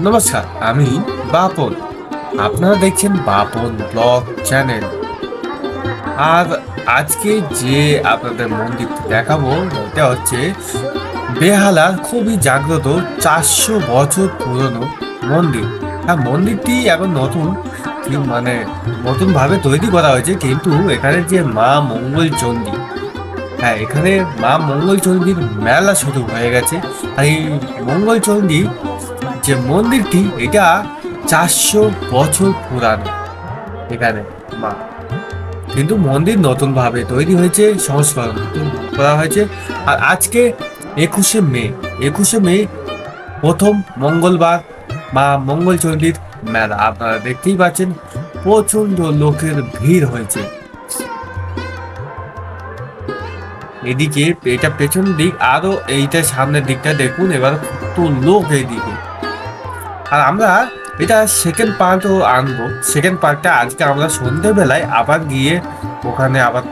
নমস্কার, আমি বাপন। আপনারা দেখছেন বাপন ব্লগ চ্যানেল। আর আজকে যে আপনাদের মন্দিরটি দেখাবো এটা হচ্ছে বেহালার খুবই জাগ্রত 400 বছর পুরনো মন্দির। হ্যাঁ, মন্দিরটি এখন মানে নতুন ভাবে তৈরি করা হয়েছে, কিন্তু এখানে যে মা মঙ্গল চণ্ডী, হ্যাঁ এখানে মা মঙ্গল চণ্ডীর মেলা শুরু হয়ে গেছে। আর এই মঙ্গল চণ্ডী যে মন্দিরটি এটা 400 বছর পুরানো। এখানে মা, কিন্তু মন্দির নতুন ভাবে তৈরি হয়েছে, সংস্করণ করা হয়েছে। আর আজকে 21শে মে, 21শে মে প্রথম মঙ্গলবার মা মঙ্গলচণ্ডীর মেলা। আপনারা দেখতেই পাচ্ছেন প্রচন্ড লোকের ভিড় হয়েছে। এদিকে এটা পেছন দিক, আরো এইটা সামনের দিকটা দেখুন, এবার কত লোক এইদিকে। আর আমরা এটা সেকেন্ড পার্টও আনবো। সেকেন্ড পার্টটা আজকে আমরা সন্ধ্যেবেলায় আবার গিয়ে ওখানে আবার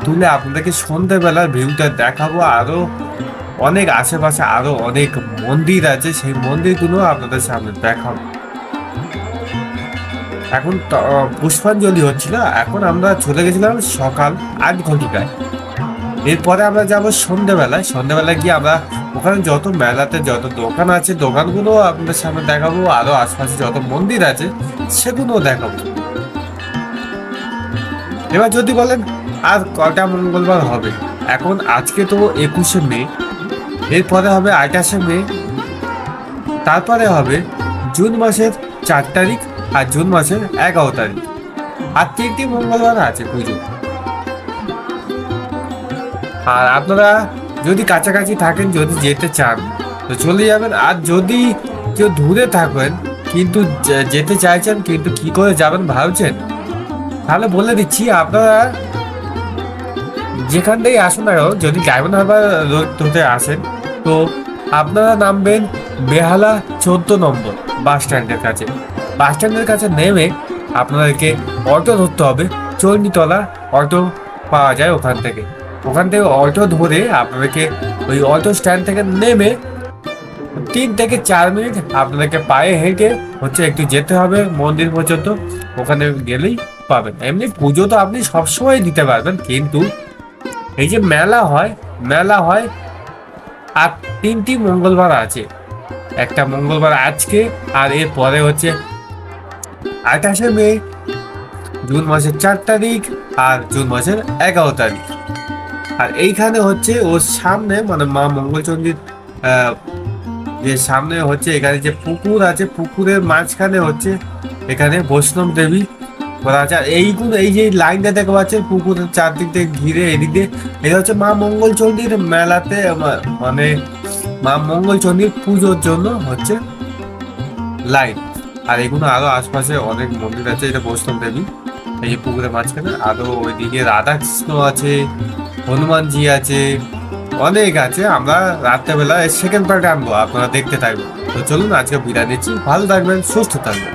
তুলে আপনাদেরকে সন্ধ্যেবেলার ভিউটা দেখাবো। আরো অনেক আশেপাশে আরো অনেক মন্দির আছে, সেই মন্দিরগুলো আপনাদের সামনে দেখাবো। এখন পুষ্পাঞ্জলি হচ্ছিল, এখন আমরা চলে গেছিলাম সকাল 8 ঘটিকায়। এরপরে আমরা যাবো সন্ধ্যেবেলায়। সন্ধ্যেবেলায় গিয়ে আমরা ওখানে যত মেলাতে যত দোকান আছে দোকানগুলো আপনাদের সামনে দেখাবো, আরো আশপাশে যত মন্দির আছে সেগুলো দেখাবো। এবার যদি বলেন আর কটা মঙ্গলবার হবে, এখন আজকে তো 21শে মে, এরপরে হবে 28শে মে, তারপরে হবে জুন মাসের 4 তারিখ আর জুন মাসের 11 তারিখ। আর 3টি মঙ্গলবার আছে পুজো। আর আপনারা যদি কাছাকাছি থাকেন, যদি যেতে চান তো চলে যাবেন। আর যদি কেউ দূরে থাকবেন কিন্তু যেতে চাইছেন কিন্তু কি করে যাবেন ভাবছেন, তাহলে বলে দিচ্ছি, আপনারা যেখান থেকে আসুন না কেন, যদি ডায়মন্ড হারবার রোড ধরে আসেন তো আপনারা নামবেন বেহালা 14 নম্বর বাস স্ট্যান্ডের কাছে। বাস স্ট্যান্ডের কাছে নেমে আপনাদেরকে অটো ধরতে হবে। চণ্ডীতলা অটো পাওয়া যায় ওখান থেকে অটো ধরে আপনাদেরকে ওই অটো স্ট্যান্ড থেকে নেমে 3 থেকে 4 মিনিট আপনাদেরকে পায়ে হেঁটে একটু যেতে হবে মন্দির পর্যন্ত। ওখানে গেলেই পাবেন। এমনি পুজো তো আপনি সবসময় দিতে পারবেন, কিন্তু এই যে মেলা হয় আর 3টি মঙ্গলবার আছে। একটা মঙ্গলবার আজকে, আর এর পরে হচ্ছে 28শে মে, জুন মাসের 4 তারিখ আর জুন মাসের 11 তারিখ। আর এইখানে ওর সামনে মানে মা মঙ্গলচণ্ডীর যে সামনে এখানে যে পুকুর আছে, পুকুরের মাঝখানে এখানে বৈষ্ণব দেবী করা আছে। আর এই যে লাইনটা দেখতে পাচ্ছেন পুকুরের চারদিক থেকে ঘিরে, এদিক দিয়ে এটা হচ্ছে মা মঙ্গলচণ্ডীর মেলাতে, মানে মা মঙ্গলচণ্ডীর পুজোর জন্য লাইন। আর এগুলো আরো আশপাশে অনেক মন্দির আছে। এটা বৈষ্ণব দেবী, এই যে পুকুরের মাঝখানে। আরো ওইদিকে রাধাকৃষ্ণ আছে, হনুমানজি আছে, অনেক আছে। আমরা রাত্রেবেলা সেকেন্ড পার্টে আনবো, আপনারা দেখতে থাকবেন। তো চলুন আজকে বিদায় নিচ্ছি। ভালো থাকবেন, সুস্থ থাকবেন।